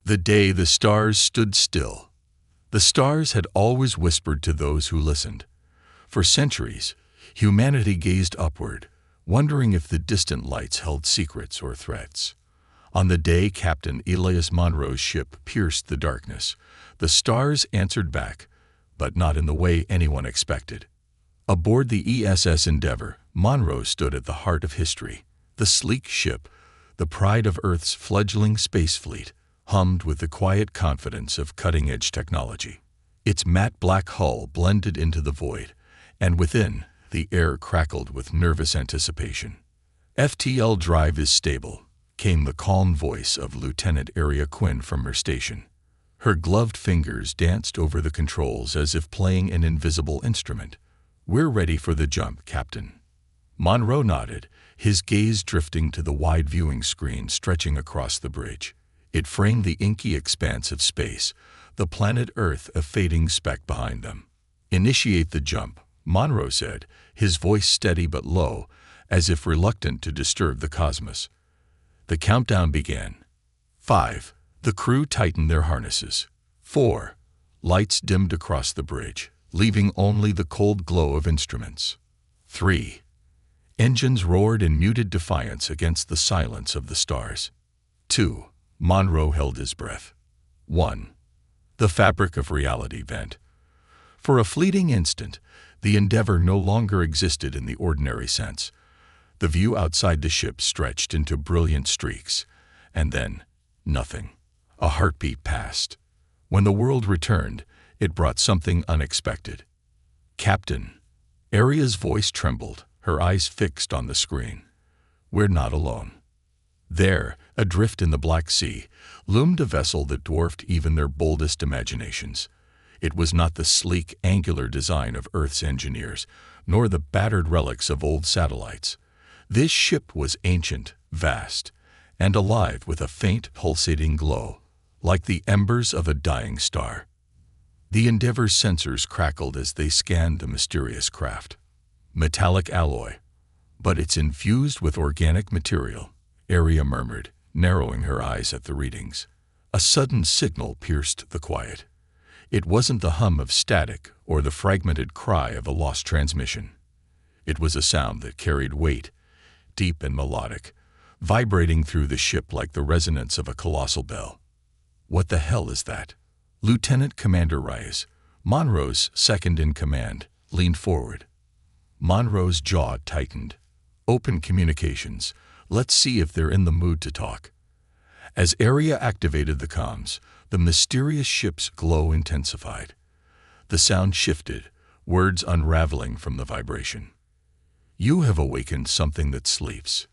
The day the stars stood still. The stars had always whispered to those who listened. For centuries, humanity gazed upward, wondering if the distant lights held secrets or threats. On the day Captain Elias Monroe's ship pierced the darkness, the stars answered back, but not in the way anyone expected. Aboard the ESS Endeavour, Monroe stood at the heart of history. The sleek ship, the pride of Earth's fledgling space fleet, hummed with the quiet confidence of cutting-edge technology. Its matte black hull blended into the void, and within, the air crackled with nervous anticipation. "FTL drive is stable," came the calm voice of Lieutenant Aria Quinn from her station. Her gloved fingers danced over the controls as if playing an invisible instrument. "We're ready for the jump, Captain." Monroe nodded, his gaze drifting to the wide viewing screen stretching across the bridge. It framed the inky expanse of space, the planet Earth a fading speck behind them. "Initiate the jump," Monroe said, his voice steady but low, as if reluctant to disturb the cosmos. The countdown began. 5. The crew tightened their harnesses. 4. Lights dimmed across the bridge, leaving only the cold glow of instruments. 3. Engines roared in muted defiance against the silence of the stars. 2. Monroe held his breath. 1. The fabric of reality bent. For a fleeting instant, the Endeavour no longer existed in the ordinary sense. The view outside the ship stretched into brilliant streaks, and then, nothing. A heartbeat passed. When the world returned, it brought something unexpected. "Captain." Aria's voice trembled, her eyes fixed on the screen. "We're not alone." There, adrift in the Black Sea, loomed a vessel that dwarfed even their boldest imaginations. It was not the sleek, angular design of Earth's engineers, nor the battered relics of old satellites. This ship was ancient, vast, and alive with a faint, pulsating glow, like the embers of a dying star. The Endeavour's sensors crackled as they scanned the mysterious craft. "Metallic alloy, but it's infused with organic material," Aria murmured, narrowing her eyes at the readings. A sudden signal pierced the quiet. It wasn't the hum of static or the fragmented cry of a lost transmission. It was a sound that carried weight, deep and melodic, vibrating through the ship like the resonance of a colossal bell. "What the hell is that?" Lieutenant Commander Reyes, Monroe's second-in-command, leaned forward. Monroe's jaw tightened. "Open communications. Let's see if they're in the mood to talk." As Aria activated the comms, the mysterious ship's glow intensified. The sound shifted, words unraveling from the vibration. "You have awakened something that sleeps."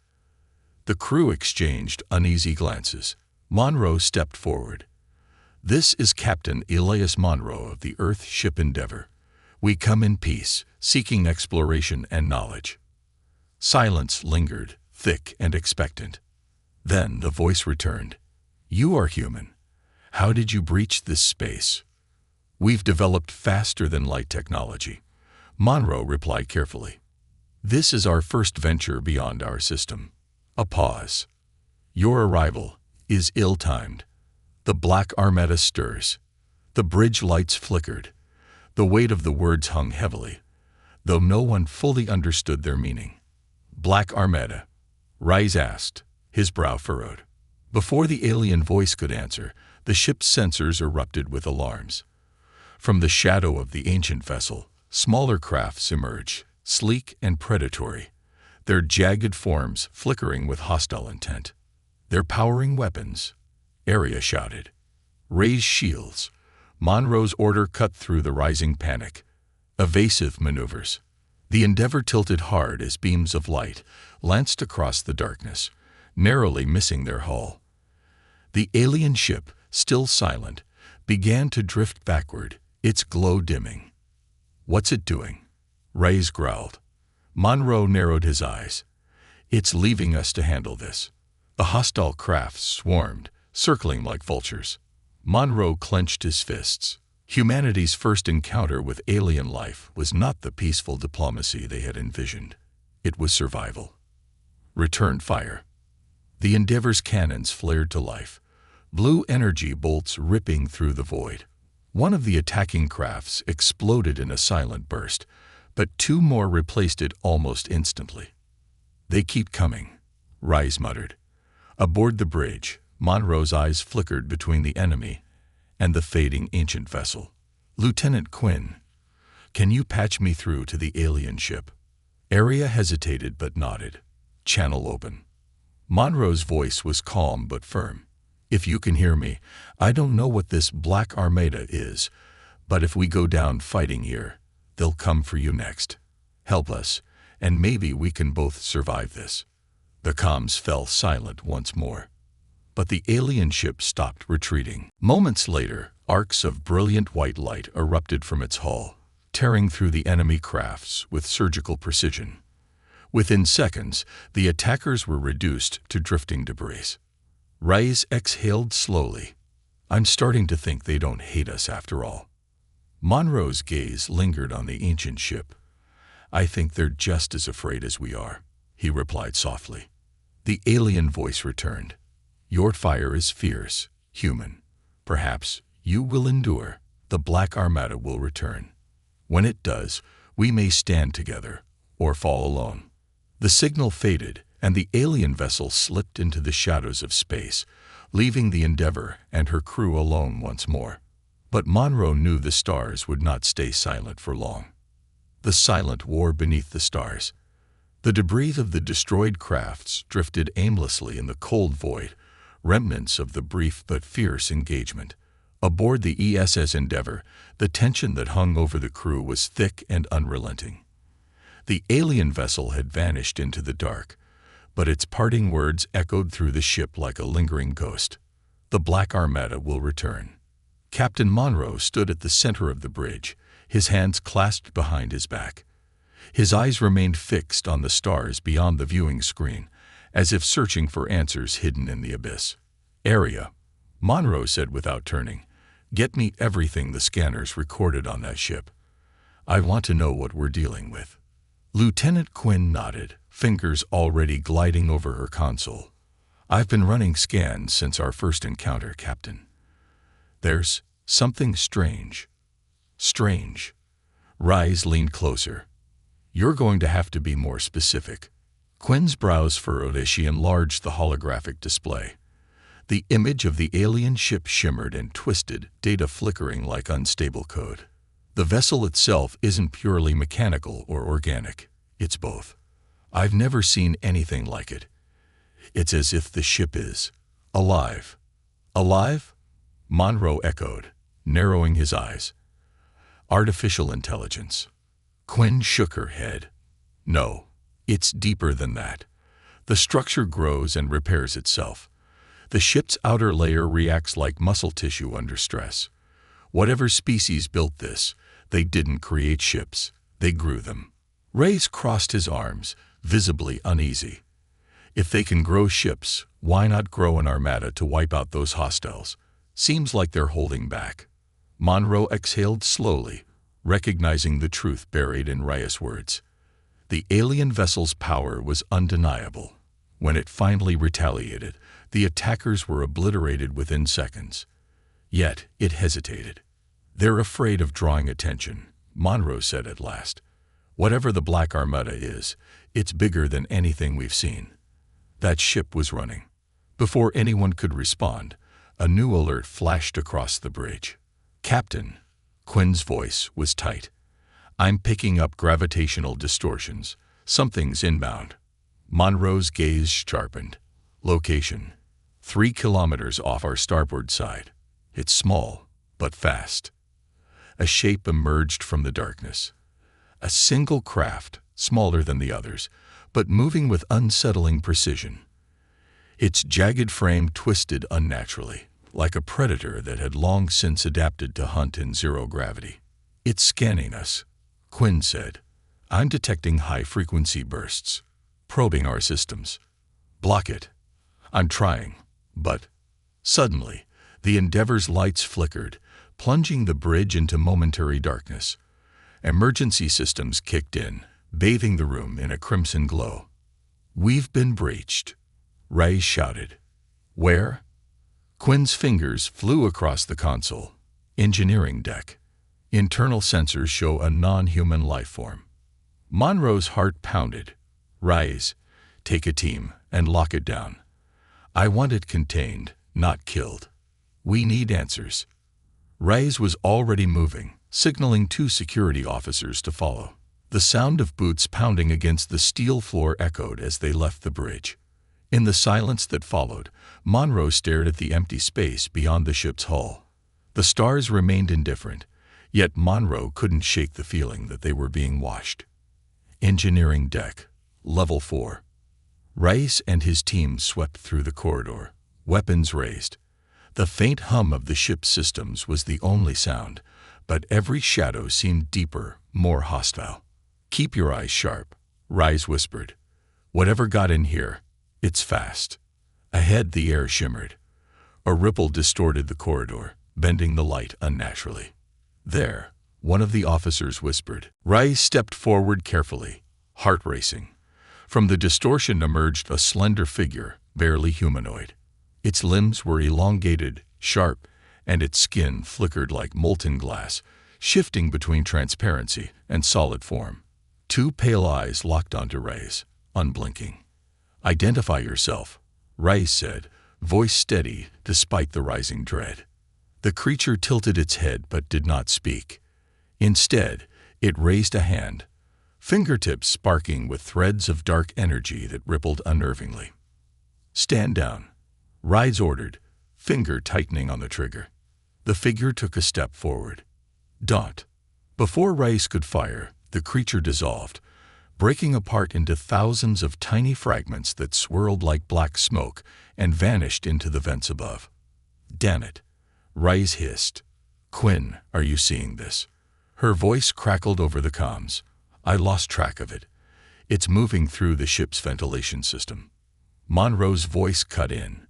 The crew exchanged uneasy glances. Monroe stepped forward. "This is Captain Elias Monroe of the Earth ship Endeavour. We come in peace, seeking exploration and knowledge." Silence lingered, thick and expectant. Then the voice returned. "You are human. How did you breach this space?" "We've developed faster-than-light technology," Monroe replied carefully. "This is our first venture beyond our system." A pause. "Your arrival is ill-timed." The Black Armada stirs. The bridge lights flickered. The weight of the words hung heavily, though no one fully understood their meaning. "Black Armada?" Reyes asked, his brow furrowed. Before the alien voice could answer, the ship's sensors erupted with alarms. From the shadow of the ancient vessel, smaller crafts emerged, sleek and predatory, their jagged forms flickering with hostile intent. "They're powering weapons," Aria shouted. "Raise shields." Monroe's order cut through the rising panic. Evasive maneuvers. The Endeavour tilted hard as beams of light lanced across the darkness, narrowly missing their hull. The alien ship, still silent, began to drift backward, its glow dimming. "What's it doing?" Reyes growled. Monroe narrowed his eyes. "It's leaving us to handle this." The hostile crafts swarmed, circling like vultures. Monroe clenched his fists. Humanity's first encounter with alien life was not the peaceful diplomacy they had envisioned. It was survival. "Return fire." The Endeavour's cannons flared to life. blue energy bolts ripping through the void. One of the attacking crafts exploded in a silent burst, but two more replaced it almost instantly. "They keep coming," Rise muttered. Aboard the bridge, Monroe's eyes flickered between the enemy and the fading ancient vessel. "Lieutenant Quinn, can you patch me through to the alien ship?" Arya hesitated but nodded. "Channel open." Monroe's voice was calm but firm. "If you can hear me, I don't know what this Black Armada is, but if we go down fighting here, they'll come for you next. Help us, and maybe we can both survive this." The comms fell silent once more. But the alien ship stopped retreating. Moments later, arcs of brilliant white light erupted from its hull, tearing through the enemy crafts with surgical precision. Within seconds, the attackers were reduced to drifting debris. Rise exhaled slowly. "I'm starting to think they don't hate us after all." Monroe's gaze lingered on the ancient ship. "I think they're just as afraid as we are," he replied softly. The alien voice returned. "Your fire is fierce, human. Perhaps you will endure. The Black Armada will return. When it does, we may stand together or fall alone." The signal faded, and the alien vessel slipped into the shadows of space, leaving the Endeavor and her crew alone once more. But Monroe knew the stars would not stay silent for long. The silent war beneath the stars. The debris of the destroyed crafts drifted aimlessly in the cold void, remnants of the brief but fierce engagement. Aboard the ESS Endeavor, the tension that hung over the crew was thick and unrelenting. The alien vessel had vanished into the dark, but its parting words echoed through the ship like a lingering ghost. "The Black Armada will return." Captain Monroe stood at the center of the bridge, his hands clasped behind his back. His eyes remained fixed on the stars beyond the viewing screen, as if searching for answers hidden in the abyss. "Arya," Monroe said without turning, "get me everything the scanners recorded on that ship. I want to know what we're dealing with." Lieutenant Quinn nodded, fingers already gliding over her console. "I've been running scans since our first encounter, Captain. There's something strange." "Strange?" Rise leaned closer. "You're going to have to be more specific." Quinn's brows furrowed as she enlarged the holographic display. The image of the alien ship shimmered and twisted, data flickering like unstable code. "The vessel itself isn't purely mechanical or organic. It's both. I've never seen anything like it. It's as if the ship is alive." "Alive?" Monroe echoed, narrowing his eyes. "Artificial intelligence." Quinn shook her head. "No, it's deeper than that. The structure grows and repairs itself. The ship's outer layer reacts like muscle tissue under stress. Whatever species built this, they didn't create ships, they grew them." Reyes crossed his arms, visibly uneasy. "If they can grow ships, why not grow an armada to wipe out those hostiles? Seems like they're holding back." Monroe exhaled slowly, recognizing the truth buried in Reyes' words. The alien vessel's power was undeniable. When it finally retaliated, the attackers were obliterated within seconds. Yet it hesitated. "They're afraid of drawing attention," Monroe said at last. "Whatever the Black Armada is, it's bigger than anything we've seen." That ship was running. Before anyone could respond, a new alert flashed across the bridge. "Captain," Quinn's voice was tight, "I'm picking up gravitational distortions. Something's inbound." Monroe's gaze sharpened. "Location: 3 kilometers off our starboard side. It's small, but fast." A shape emerged from the darkness. A single craft, smaller than the others, but moving with unsettling precision. Its jagged frame twisted unnaturally, like a predator that had long since adapted to hunt in zero gravity. "It's scanning us," Quinn said. "I'm detecting high-frequency bursts, probing our systems." "Block it." "I'm trying, but..." Suddenly, the Endeavor's lights flickered, plunging the bridge into momentary darkness. Emergency systems kicked in, bathing the room in a crimson glow. "We've been breached," Ray shouted. "Where?" Quinn's fingers flew across the console. Engineering deck. Internal sensors show a non-human life form. Monroe's heart pounded. Rise, take a team, and lock it down. I want it contained, not killed. We need answers. Rise was already moving, signaling 2 security officers to follow. The sound of boots pounding against the steel floor echoed as they left the bridge. In the silence that followed, Monroe stared at the empty space beyond the ship's hull. The stars remained indifferent, yet Monroe couldn't shake the feeling that they were being watched. Engineering deck, level 4. Rice and his team swept through the corridor, weapons raised. The faint hum of the ship's systems was the only sound, but every shadow seemed deeper, more hostile. Keep your eyes sharp, Rice whispered. Whatever got in here, it's fast. Ahead the air shimmered. A ripple distorted the corridor, bending the light unnaturally. There, one of the officers whispered. Rice stepped forward carefully, heart racing. From the distortion emerged a slender figure, barely humanoid. Its limbs were elongated, sharp, and its skin flickered like molten glass, shifting between transparency and solid form. 2 pale eyes locked onto Rice, unblinking. Identify yourself, Rice said, voice steady despite the rising dread. The creature tilted its head but did not speak. Instead, it raised a hand, fingertips sparking with threads of dark energy that rippled unnervingly. Stand down, Rice ordered, finger tightening on the trigger. The figure took a step forward. Daunt. Before Rice could fire, the creature dissolved, breaking apart into thousands of tiny fragments that swirled like black smoke and vanished into the vents above. Damn it, Rice hissed. Quinn, are you seeing this? Her voice crackled over the comms. I lost track of it. It's moving through the ship's ventilation system. Monroe's voice cut in.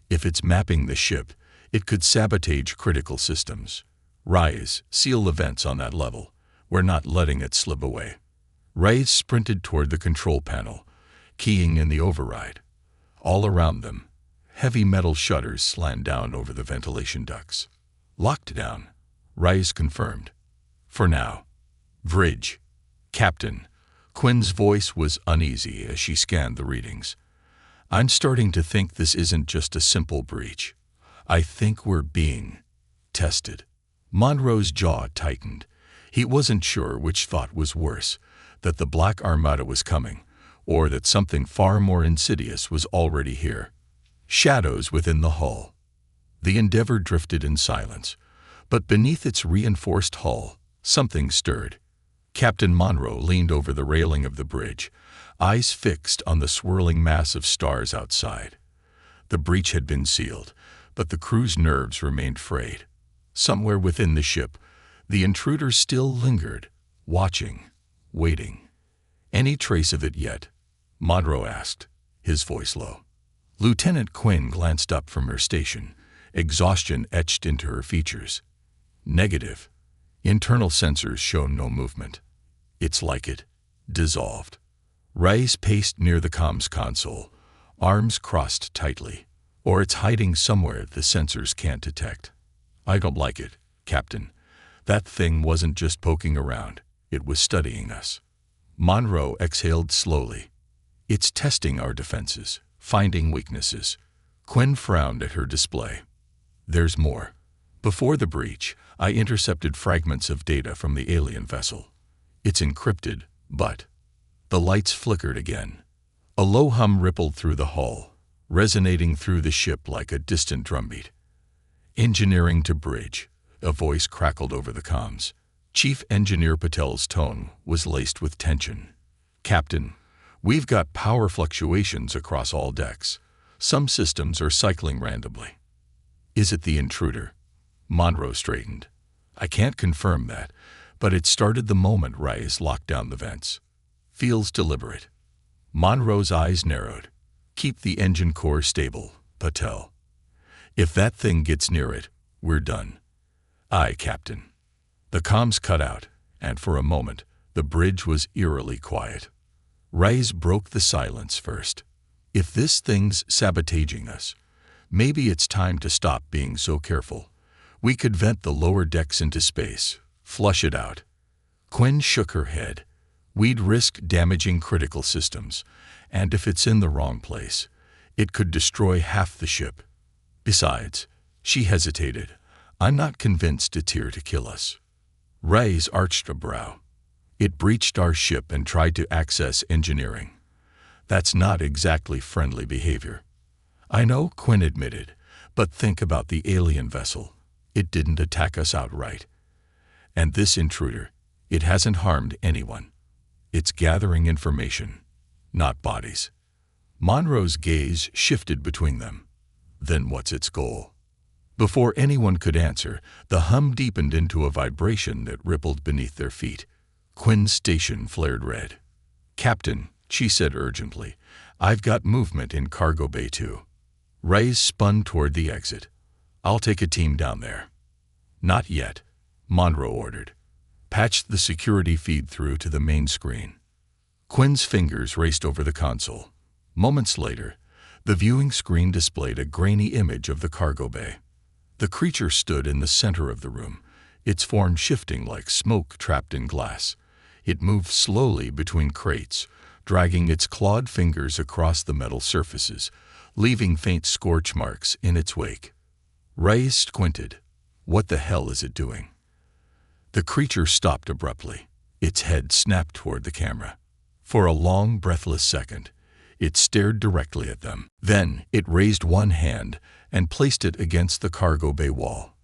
If it's mapping the ship, it could sabotage critical systems. Rise, seal the vents on that level. We're not letting it slip away. Rise sprinted toward the control panel, keying in the override. All around them, heavy metal shutters slant down over the ventilation ducts. Locked down, Rise confirmed. For now. Bridge. Captain. Quinn's voice was uneasy as she scanned the readings. I'm starting to think this isn't just a simple breach. I think we're being tested. Monroe's jaw tightened. He wasn't sure which thought was worse, that the Black Armada was coming, or that something far more insidious was already here. Shadows within the hull. The Endeavor drifted in silence, but beneath its reinforced hull, something stirred. Captain Monroe leaned over the railing of the bridge, eyes fixed on the swirling mass of stars outside. The breach had been sealed, but the crew's nerves remained frayed. Somewhere within the ship, the intruder still lingered, watching, waiting. Any trace of it yet? Monroe asked, his voice low. Lieutenant Quinn glanced up from her station, exhaustion etched into her features. Negative. Internal sensors show no movement. It's like it dissolved. Rice paced near the comms console, arms crossed tightly. Or it's hiding somewhere the sensors can't detect. I don't like it, Captain. That thing wasn't just poking around, it was studying us. Monroe exhaled slowly. It's testing our defenses, finding weaknesses. Quinn frowned at her display. There's more. Before the breach, I intercepted fragments of data from the alien vessel. It's encrypted, but... The lights flickered again. A low hum rippled through the hull, resonating through the ship like a distant drumbeat. Engineering to bridge, a voice crackled over the comms. Chief Engineer Patel's tone was laced with tension. Captain, we've got power fluctuations across all decks. Some systems are cycling randomly. Is it the intruder? Monroe straightened. I can't confirm that, but it started the moment Rice locked down the vents. Feels deliberate. Monroe's eyes narrowed. Keep the engine core stable, Patel. If that thing gets near it, we're done. Aye, Captain. The comms cut out, and for a moment, the bridge was eerily quiet. Rice broke the silence first. If this thing's sabotaging us, Maybe it's time to stop being so careful. We could vent the lower decks into space, flush it out. Quinn shook her head. We'd risk damaging critical systems, and if it's in the wrong place, it could destroy half the ship. Besides, she hesitated. I'm not convinced it's here to kill us. Ray's arched a brow. It breached our ship and tried to access engineering. That's not exactly friendly behavior. I know, Quinn admitted, but think about the alien vessel. It didn't attack us outright. And this intruder, it hasn't harmed anyone. It's gathering information, not bodies. Monroe's gaze shifted between them. Then what's its goal? Before anyone could answer, the hum deepened into a vibration that rippled beneath their feet. Quinn's station flared red. Captain, she said urgently, I've got movement in Cargo Bay 2. Ray spun toward the exit. I'll take a team down there. Not yet, Monroe ordered. Patched the security feed through to the main screen. Quinn's fingers raced over the console. Moments later, the viewing screen displayed a grainy image of the cargo bay. The creature stood in the center of the room, its form shifting like smoke trapped in glass. It moved slowly between crates, dragging its clawed fingers across the metal surfaces, leaving faint scorch marks in its wake. Ray squinted. What the hell is it doing? The creature stopped abruptly. Its head snapped toward the camera. For a long, breathless second, it stared directly at them. Then it raised one hand and placed it against the cargo bay wall.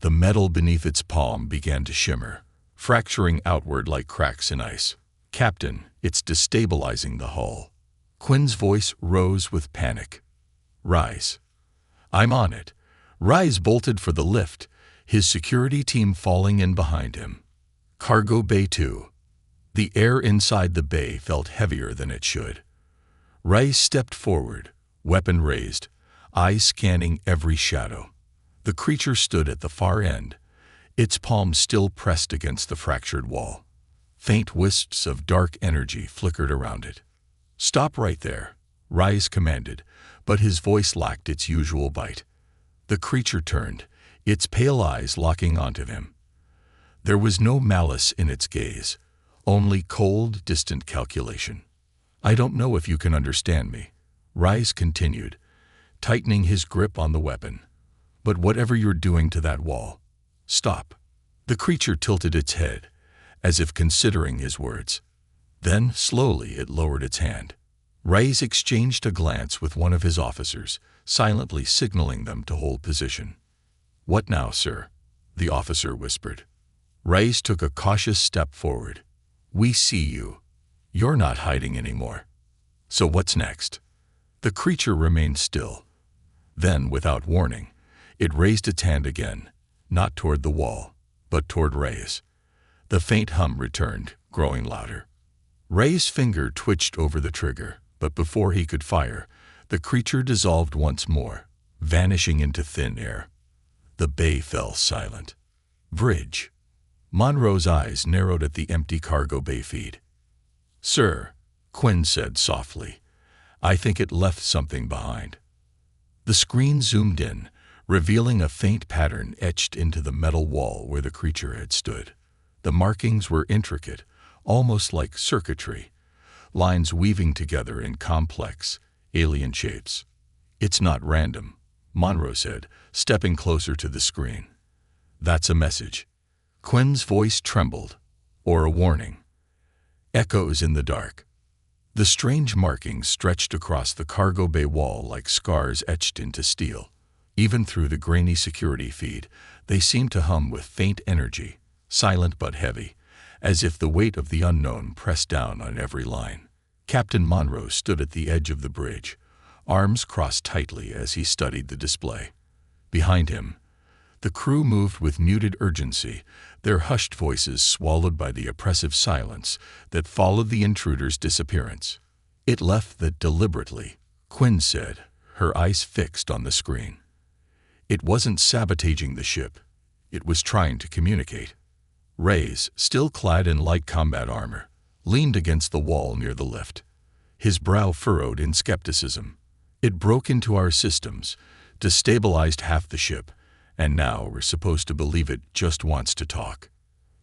The metal beneath its palm began to shimmer, fracturing outward like cracks in ice. Captain, it's destabilizing the hull. Quinn's voice rose with panic. Rise. I'm on it. Rise bolted for the lift, his security team falling in behind him. Cargo Bay 2. The air inside the bay felt heavier than it should. Ray stepped forward, weapon raised, eyes scanning every shadow. The creature stood at the far end, its palms still pressed against the fractured wall. Faint wisps of dark energy flickered around it. Stop right there, Rise commanded, but his voice lacked its usual bite. The creature turned, its pale eyes locking onto him. There was no malice in its gaze, only cold, distant calculation. I don't know if you can understand me, Rise continued, tightening his grip on the weapon. But whatever you're doing to that wall, stop. The creature tilted its head, as if considering his words. Then, slowly, it lowered its hand. Rise exchanged a glance with one of his officers, silently signaling them to hold position. What now, sir? The officer whispered. Rise took a cautious step forward. We see you. You're not hiding anymore. So what's next? The creature remained still. Then, without warning, it raised its hand again, not toward the wall, but toward Ray's. The faint hum returned, growing louder. Ray's finger twitched over the trigger, but before he could fire, the creature dissolved once more, vanishing into thin air. The bay fell silent. Bridge. Monroe's eyes narrowed at the empty cargo bay feed. Sir, Quinn said softly, I think it left something behind. The screen zoomed in, revealing a faint pattern etched into the metal wall where the creature had stood. The markings were intricate, almost like circuitry, lines weaving together in complex, alien shapes. It's not random, Monroe said, stepping closer to the screen. That's a message. Quinn's voice trembled, or a warning. Echoes in the dark. The strange markings stretched across the cargo bay wall like scars etched into steel. Even through the grainy security feed, they seemed to hum with faint energy, silent but heavy, as if the weight of the unknown pressed down on every line. Captain Monroe stood at the edge of the bridge, arms crossed tightly as he studied the display. Behind him, the crew moved with muted urgency, their hushed voices swallowed by the oppressive silence that followed the intruder's disappearance. It left that deliberately, Quinn said, her eyes fixed on the screen. It wasn't sabotaging the ship. It was trying to communicate. Ray's, still clad in light combat armor, leaned against the wall near the lift. His brow furrowed in skepticism. It broke into our systems, destabilized half the ship, and now we're supposed to believe it just wants to talk.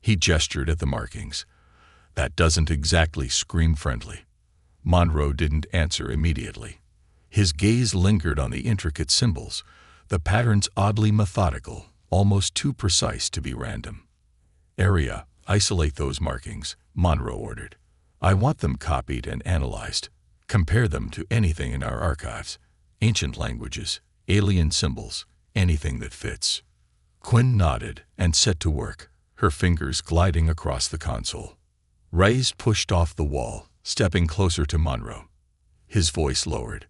He gestured at the markings. That doesn't exactly scream friendly. Monroe didn't answer immediately. His gaze lingered on the intricate symbols, the patterns oddly methodical, almost too precise to be random. Area, isolate those markings, Monroe ordered. I want them copied and analyzed. Compare them to anything in our archives. Ancient languages, alien symbols, anything that fits. Quinn nodded and set to work, her fingers gliding across the console. Reyes pushed off the wall, stepping closer to Monroe. His voice lowered.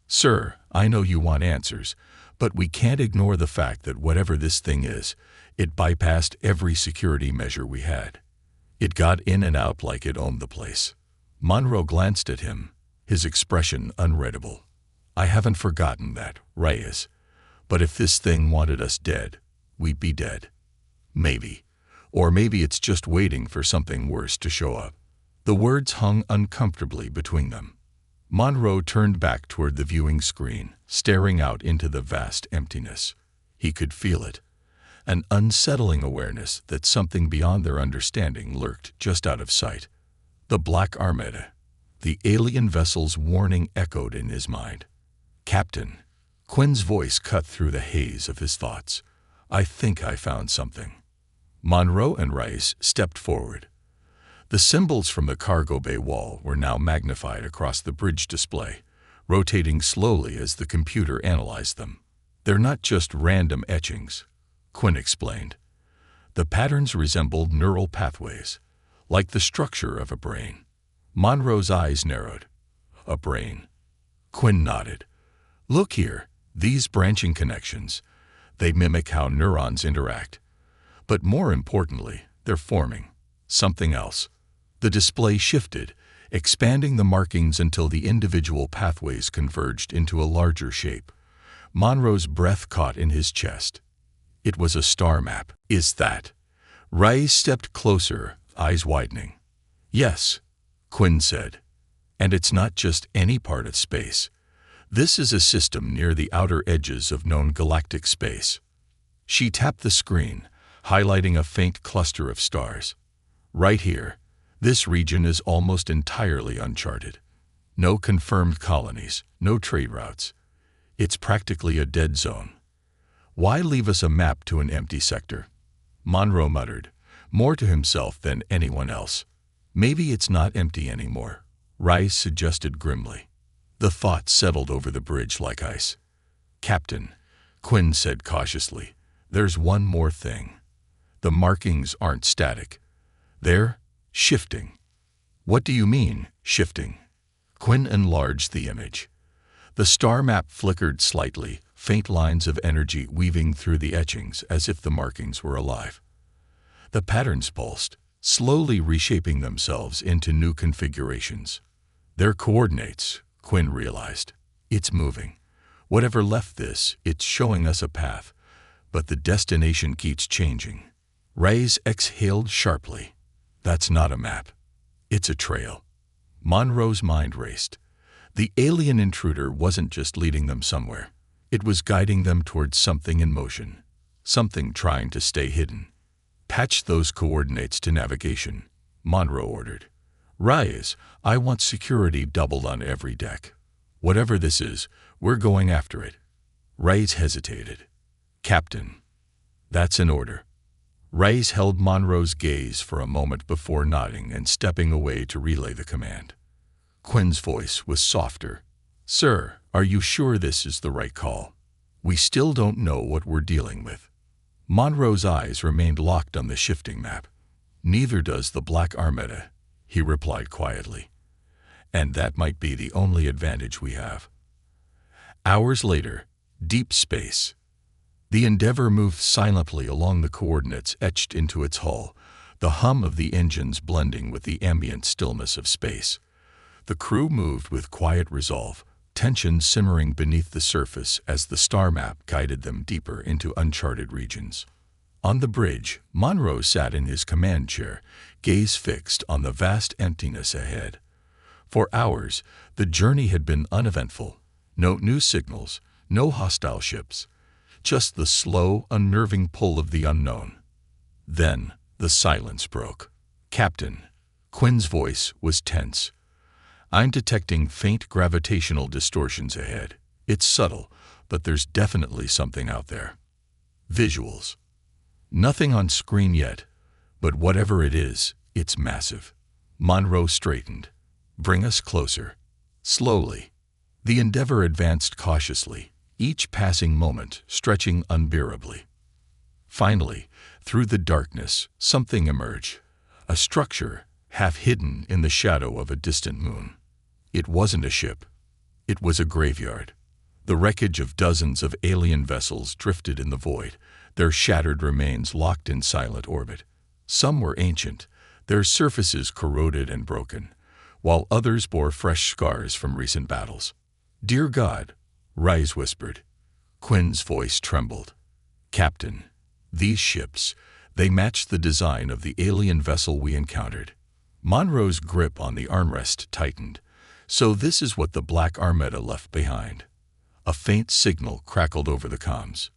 Sir, I know you want answers, but we can't ignore the fact that whatever this thing is, it bypassed every security measure we had. It got in and out like it owned the place. Monroe glanced at him, his expression unreadable. I haven't forgotten that, Reyes. But if this thing wanted us dead, we'd be dead. Maybe. Or maybe it's just waiting for something worse to show up. The words hung uncomfortably between them. Monroe turned back toward the viewing screen, staring out into the vast emptiness. He could feel it. An unsettling awareness that something beyond their understanding lurked just out of sight. The Black Armada. The alien vessel's warning echoed in his mind. Captain. Quinn's voice cut through the haze of his thoughts. I think I found something. Monroe and Reyes stepped forward. The symbols from the cargo bay wall were now magnified across the bridge display, rotating slowly as the computer analyzed them. They're not just random etchings, Quinn explained. The patterns resembled neural pathways, like the structure of a brain. Monroe's eyes narrowed. A brain. Quinn nodded. Look here, these branching connections. They mimic how neurons interact. But more importantly, they're forming something else. The display shifted, expanding the markings until the individual pathways converged into a larger shape. Monroe's breath caught in his chest. It was a star map. Is that? Reyes stepped closer, eyes widening. Yes, Quinn said. And it's not just any part of space. This is a system near the outer edges of known galactic space. She tapped the screen, highlighting a faint cluster of stars. Right here. This region is almost entirely uncharted. No confirmed colonies, no trade routes. It's practically a dead zone. Why leave us a map to an empty sector? Monroe muttered, more to himself than anyone else. Maybe it's not empty anymore, Reyes suggested grimly. The thought settled over the bridge like ice. Captain, Quinn said cautiously, there's one more thing. The markings aren't static. They're shifting. What do you mean, shifting? Quinn enlarged the image. The star map flickered slightly, faint lines of energy weaving through the etchings as if the markings were alive. The patterns pulsed, slowly reshaping themselves into new configurations. They're coordinates, Quinn realized. It's moving. Whatever left this, it's showing us a path, but the destination keeps changing. Reyes exhaled sharply. That's not a map. It's a trail. Monroe's mind raced. The alien intruder wasn't just leading them somewhere. It was guiding them towards something in motion, something trying to stay hidden. Patch those coordinates to navigation, Monroe ordered. Reyes, I want security doubled on every deck. Whatever this is, we're going after it. Reyes hesitated. Captain. That's an order. Reyes held Monroe's gaze for a moment before nodding and stepping away to relay the command. Quinn's voice was softer. Sir, are you sure this is the right call? We still don't know what we're dealing with. Monroe's eyes remained locked on the shifting map. Neither does the Black Armada, he replied quietly. And that might be the only advantage we have. Hours later, deep space. The Endeavour moved silently along the coordinates etched into its hull, the hum of the engines blending with the ambient stillness of space. The crew moved with quiet resolve, tension simmering beneath the surface as the star map guided them deeper into uncharted regions. On the bridge, Monroe sat in his command chair, gaze fixed on the vast emptiness ahead. For hours, the journey had been uneventful. No new signals, No hostile ships, just the slow, unnerving pull of the unknown. Then the silence broke. "Captain," Quinn's voice was tense. "I'm detecting faint gravitational distortions ahead. It's subtle, but there's definitely something out there." Visuals. Nothing on screen yet, but whatever it is, it's massive. Monroe straightened. "Bring us closer." Slowly. The Endeavor advanced cautiously, each passing moment stretching unbearably. Finally, through the darkness, something emerged. A structure, half hidden in the shadow of a distant moon. It wasn't a ship. It was a graveyard. The wreckage of dozens of alien vessels drifted in the void, their shattered remains locked in silent orbit. Some were ancient, their surfaces corroded and broken, while others bore fresh scars from recent battles. "Dear God," Rise whispered. Quinn's voice trembled. "Captain, these ships, they match the design of the alien vessel we encountered." Monroe's grip on the armrest tightened. "So this is what the Black Armada left behind." A faint signal crackled over the comms.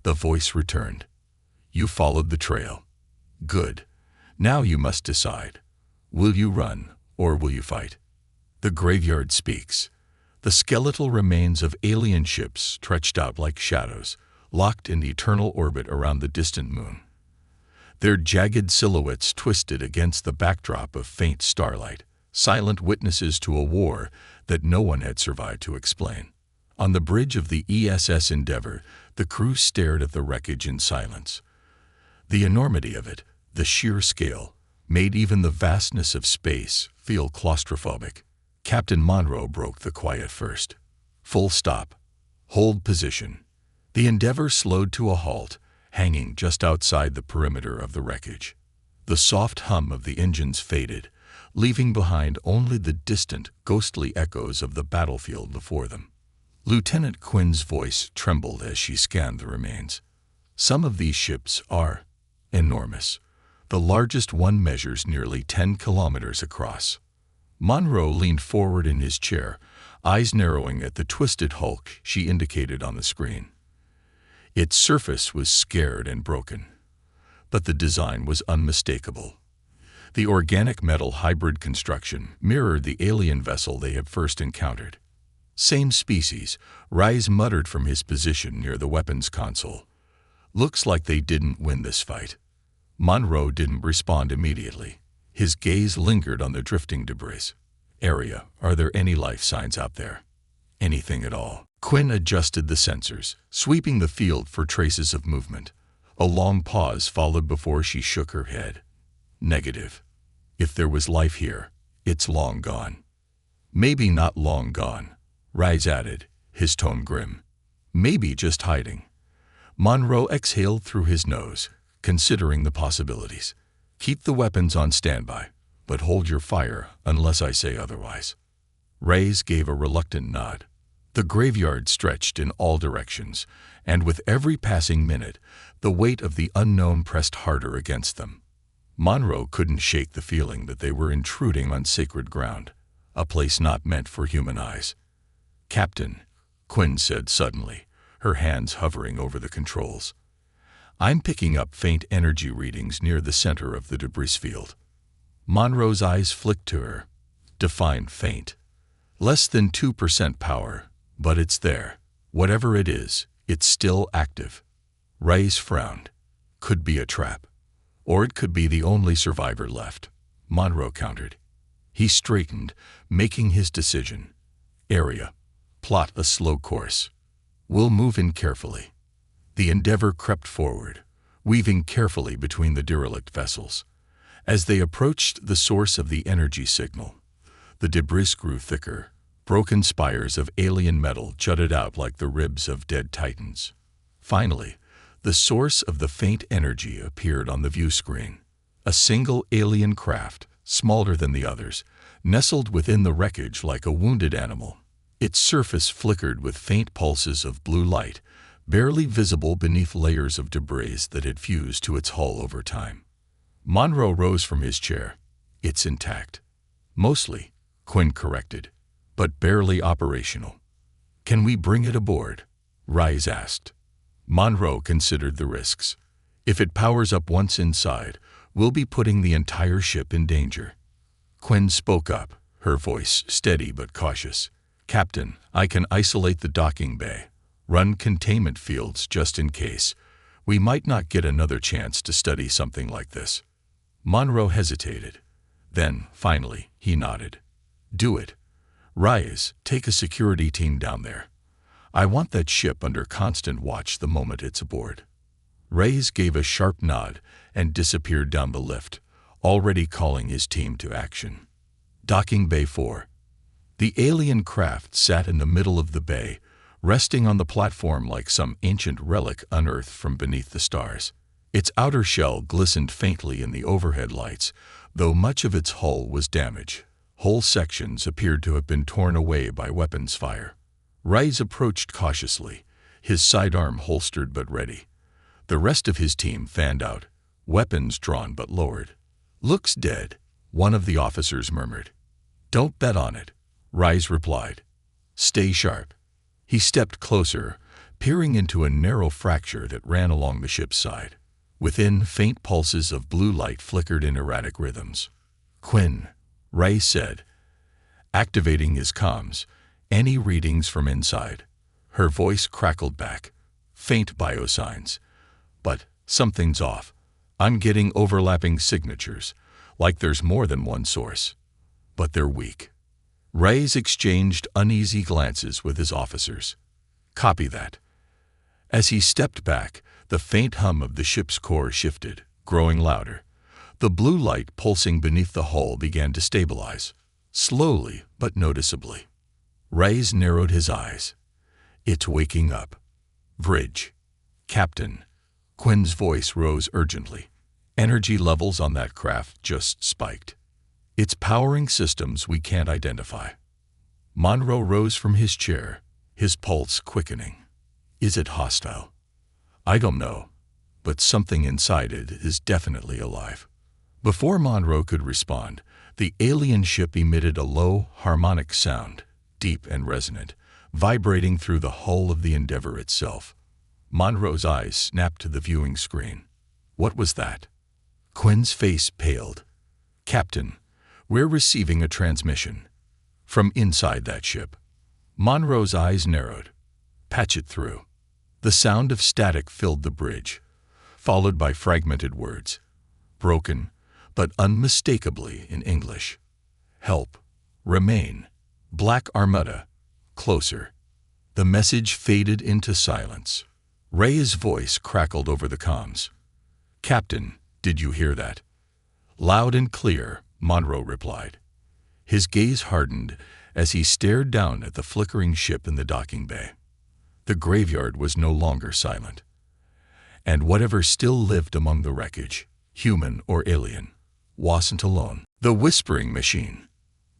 The voice returned. "You followed the trail. Good. Now you must decide. Will you run, or will you fight?" The graveyard speaks. The skeletal remains of alien ships stretched out like shadows, locked in eternal orbit around the distant moon. Their jagged silhouettes twisted against the backdrop of faint starlight, silent witnesses to a war that no one had survived to explain. On the bridge of the ESS Endeavor, the crew stared at the wreckage in silence. The enormity of it, the sheer scale, made even the vastness of space feel claustrophobic. Captain Monroe broke the quiet first. "Full stop. Hold position." The Endeavor slowed to a halt, hanging just outside the perimeter of the wreckage. The soft hum of the engines faded, leaving behind only the distant, ghostly echoes of the battlefield before them. Lieutenant Quinn's voice trembled as she scanned the remains. "Some of these ships are enormous. The largest one measures nearly 10 kilometers across." Monroe leaned forward in his chair, eyes narrowing at the twisted hulk she indicated on the screen. Its surface was scarred and broken, but the design was unmistakable. The organic metal hybrid construction mirrored the alien vessel they had first encountered. "Same species," Rise muttered from his position near the weapons console. "Looks like they didn't win this fight." Monroe didn't respond immediately. His gaze lingered on the drifting debris. "Area, are there any life signs out there? Anything at all?" Quinn adjusted the sensors, sweeping the field for traces of movement. A long pause followed before she shook her head. "Negative. If there was life here, it's long gone." "Maybe not long gone," Rise added, his tone grim. "Maybe just hiding." Monroe exhaled through his nose, considering the possibilities. "Keep the weapons on standby, but hold your fire unless I say otherwise." Rise gave a reluctant nod. The graveyard stretched in all directions, and with every passing minute, the weight of the unknown pressed harder against them. Monroe couldn't shake the feeling that they were intruding on sacred ground, a place not meant for human eyes. "Captain," Quinn said suddenly, her hands hovering over the controls. "I'm picking up faint energy readings near the center of the debris field." Monroe's eyes flicked to her. "Define faint." "Less than 2% power, but it's there. Whatever it is, it's still active." Rise frowned. "Could be a trap. Or it could be the only survivor left," Monroe countered. He straightened, making his decision. "Area. Plot a slow course. We'll move in carefully." The Endeavor crept forward, weaving carefully between the derelict vessels. As they approached the source of the energy signal, the debris grew thicker. Broken spires of alien metal jutted out like the ribs of dead titans. Finally, the source of the faint energy appeared on the view screen. A single alien craft, smaller than the others, nestled within the wreckage like a wounded animal. Its surface flickered with faint pulses of blue light, barely visible beneath layers of debris that had fused to its hull over time. Monroe rose from his chair. "It's intact." "Mostly," Quinn corrected, "but barely operational." "Can we bring it aboard?" Rise asked. Monroe considered the risks. If it powers up once inside, we'll be putting the entire ship in danger. Quinn spoke up, her voice steady but cautious. Captain, I can isolate the docking bay. Run containment fields just in case. We might not get another chance to study something like this. Monroe hesitated. Then, finally, he nodded. Do it. Rise, take a security team down there. I want that ship under constant watch the moment it's aboard. Rise gave a sharp nod and disappeared down the lift, already calling his team to action. Docking Bay 4. The alien craft sat in the middle of the bay, resting on the platform like some ancient relic unearthed from beneath the stars. Its outer shell glistened faintly in the overhead lights, though much of its hull was damaged. Whole sections appeared to have been torn away by weapons fire. Rise approached cautiously, his sidearm holstered but ready. The rest of his team fanned out, weapons drawn but lowered. Looks dead, one of the officers murmured. Don't bet on it, Rise replied. Stay sharp. He stepped closer, peering into a narrow fracture that ran along the ship's side. Within, faint pulses of blue light flickered in erratic rhythms. Quinn, Rise said, activating his comms. Any readings from inside? Her voice crackled back. Faint biosigns. But something's off. I'm getting overlapping signatures, like there's more than one source. But they're weak. Rise exchanged uneasy glances with his officers. Copy that. As he stepped back, the faint hum of the ship's core shifted, growing louder. The blue light pulsing beneath the hull began to stabilize, slowly but noticeably. Rise narrowed his eyes. It's waking up. Bridge. Captain. Quinn's voice rose urgently. Energy levels on that craft just spiked. It's powering systems we can't identify. Monroe rose from his chair, his pulse quickening. Is it hostile? I don't know, but something inside it is definitely alive. Before Monroe could respond, the alien ship emitted a low, harmonic sound, deep and resonant, vibrating through the hull of the Endeavor itself. Monroe's eyes snapped to the viewing screen. What was that? Quinn's face paled. Captain, we're receiving a transmission. From inside that ship. Monroe's eyes narrowed. Patch it through. The sound of static filled the bridge, followed by fragmented words. Broken, but unmistakably in English. Help. Remain. Black Armada. Closer. The message faded into silence. Ray's voice crackled over the comms. Captain, did you hear that? Loud and clear, Monroe replied. His gaze hardened as he stared down at the flickering ship in the docking bay. The graveyard was no longer silent. And whatever still lived among the wreckage, human or alien, wasn't alone. The whispering machine.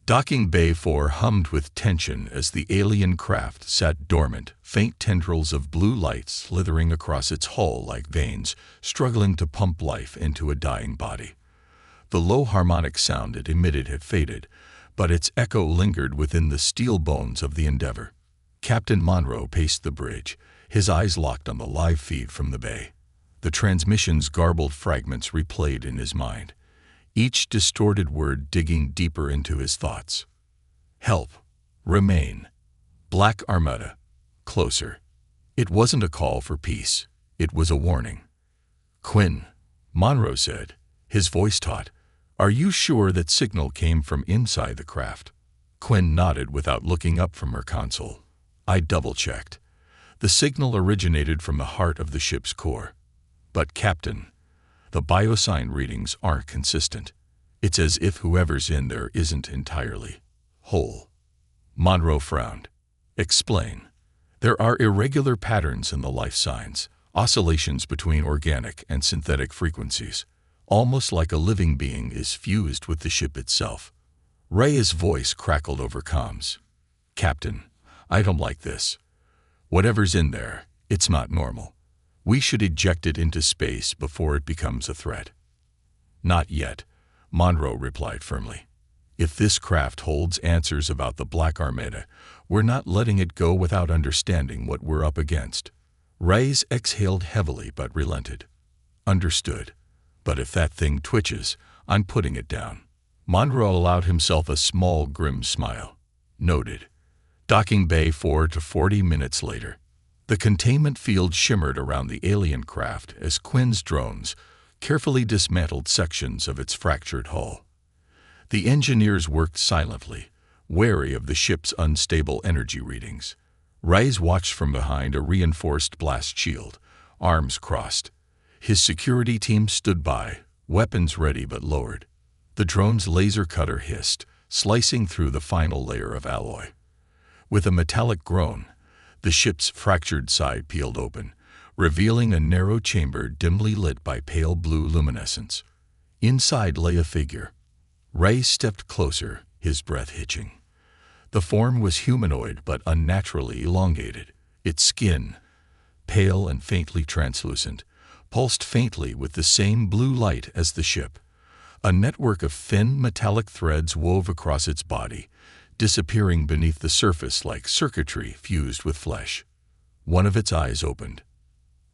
Docking Bay 4 hummed with tension as the alien craft sat dormant, faint tendrils of blue light slithering across its hull like veins, struggling to pump life into a dying body. The low harmonic sound it emitted had faded, but its echo lingered within the steel bones of the Endeavor. Captain Monroe paced the bridge, his eyes locked on the live feed from the bay. The transmission's garbled fragments replayed in his mind, each distorted word digging deeper into his thoughts. Help. Remain. Black Armada. Closer. It wasn't a call for peace. It was a warning. Quinn, Monroe said, his voice taut, are you sure that signal came from inside the craft? Quinn nodded without looking up from her console. I double-checked. The signal originated from the heart of the ship's core. But, Captain, the biosign readings aren't consistent. It's as if whoever's in there isn't entirely whole. Monroe frowned. Explain. There are irregular patterns in the life signs, oscillations between organic and synthetic frequencies, almost like a living being is fused with the ship itself. Ray's voice crackled over comms. Captain, I don't like this. Whatever's in there, it's not normal. We should eject it into space before it becomes a threat. Not yet, Monroe replied firmly. If this craft holds answers about the Black Armada, We're not letting it go without understanding what we're up against. Ray's exhaled heavily but relented. Understood. But if that thing twitches, I'm putting it down. Monroe allowed himself a small, grim smile. Noted. Docking bay 4 to 40 minutes later. The containment field shimmered around the alien craft as Quinn's drones carefully dismantled sections of its fractured hull. The engineers worked silently, wary of the ship's unstable energy readings. Reyes watched from behind a reinforced blast shield, arms crossed. His security team stood by, weapons ready but lowered. The drone's laser cutter hissed, slicing through the final layer of alloy. With a metallic groan, the ship's fractured side peeled open, revealing a narrow chamber dimly lit by pale blue luminescence. Inside lay a figure. Ray stepped closer, his breath hitching. The form was humanoid but unnaturally elongated. Its skin, pale and faintly translucent, pulsed faintly with the same blue light as the ship. A network of thin metallic threads wove across its body, disappearing beneath the surface like circuitry fused with flesh. One of its eyes opened.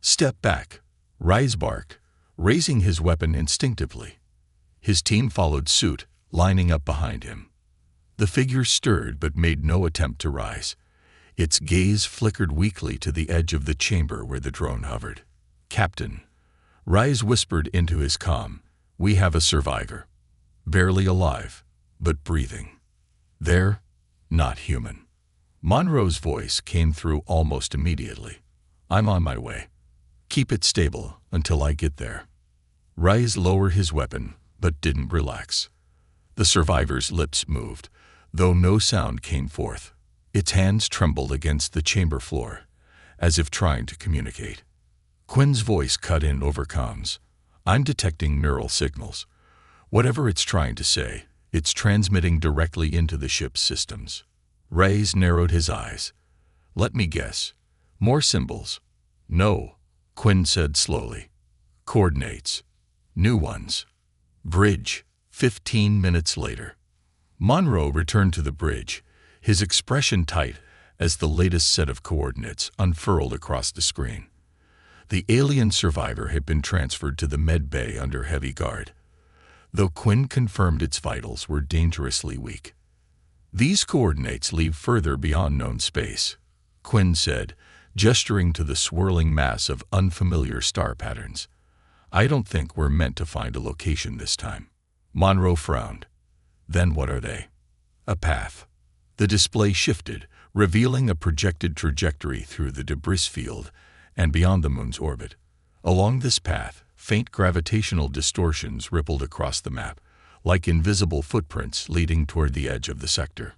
"Step back," Rise barked, raising his weapon instinctively. His team followed suit, lining up behind him. The figure stirred but made no attempt to rise. Its gaze flickered weakly to the edge of the chamber where the drone hovered. "Captain," Rise whispered into his comm, "we have a survivor. Barely alive, but breathing. They're not human." Monroe's voice came through almost immediately. "I'm on my way. Keep it stable until I get there." Rise lowered his weapon, but didn't relax. The survivor's lips moved, though no sound came forth. Its hands trembled against the chamber floor, as if trying to communicate. Quinn's voice cut in over comms. "I'm detecting neural signals. Whatever it's trying to say, it's transmitting directly into the ship's systems." Reyes narrowed his eyes. "Let me guess. More symbols?" "No," Quinn said slowly. "Coordinates. New ones." Bridge. 15 minutes later. Monroe returned to the bridge, his expression tight as the latest set of coordinates unfurled across the screen. The alien survivor had been transferred to the med bay under heavy guard, though Quinn confirmed its vitals were dangerously weak. "These coordinates lead further beyond known space," Quinn said, gesturing to the swirling mass of unfamiliar star patterns. "I don't think we're meant to find a location this time." Monroe frowned. "Then what are they?" "A path." The display shifted, revealing a projected trajectory through the debris field and beyond the moon's orbit. Along this path, faint gravitational distortions rippled across the map, like invisible footprints leading toward the edge of the sector.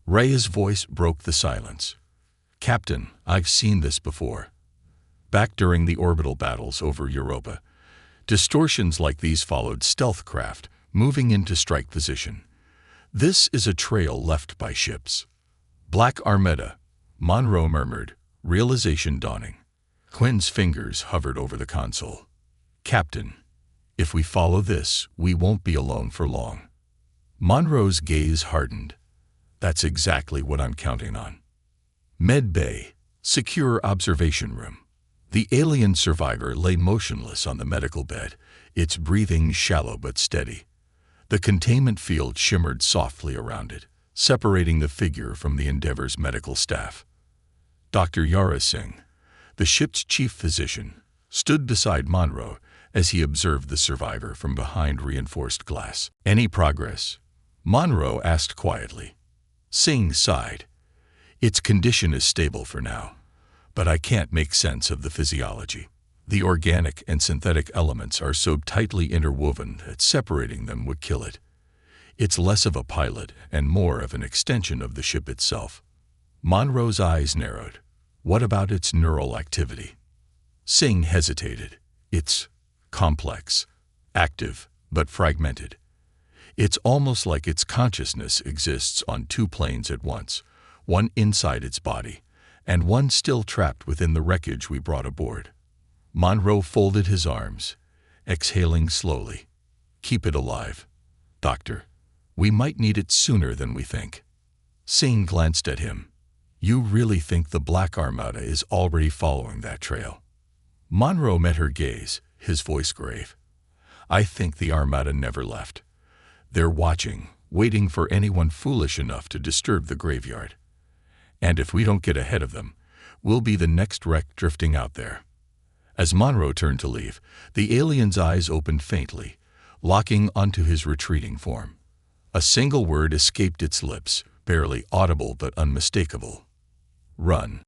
Reyes' voice broke the silence. "Captain, I've seen this before. Back during the orbital battles over Europa, distortions like these followed stealth craft, moving into strike position. This is a trail left by ships." "Black Armada," Monroe murmured, realization dawning. Quinn's fingers hovered over the console. "Captain, if we follow this, we won't be alone for long." Monroe's gaze hardened. "That's exactly what I'm counting on." Med Bay, secure observation room. The alien survivor lay motionless on the medical bed, its breathing shallow but steady. The containment field shimmered softly around it, separating the figure from the Endeavor's medical staff. Dr. Yara Singh, the ship's chief physician, stood beside Monroe as he observed the survivor from behind reinforced glass. "Any progress?" Monroe asked quietly. Singh sighed. "Its condition is stable for now, but I can't make sense of the physiology. The organic and synthetic elements are so tightly interwoven that separating them would kill it. It's less of a pilot and more of an extension of the ship itself." Monroe's eyes narrowed. "What about its neural activity?" Singh hesitated. "It's complex, active, but fragmented. It's almost like its consciousness exists on two planes at once, one inside its body, and one still trapped within the wreckage we brought aboard." Monroe folded his arms, exhaling slowly. "Keep it alive, Doctor. We might need it sooner than we think." Singh glanced at him. You really think the Black Armada is already following that trail? Monroe met her gaze, his voice grave. I think the Armada never left. They're watching, waiting for anyone foolish enough to disturb the graveyard. And if we don't get ahead of them, we'll be the next wreck drifting out there. As Monroe turned to leave, the alien's eyes opened faintly, locking onto his retreating form. A single word escaped its lips, barely audible but unmistakable. Run.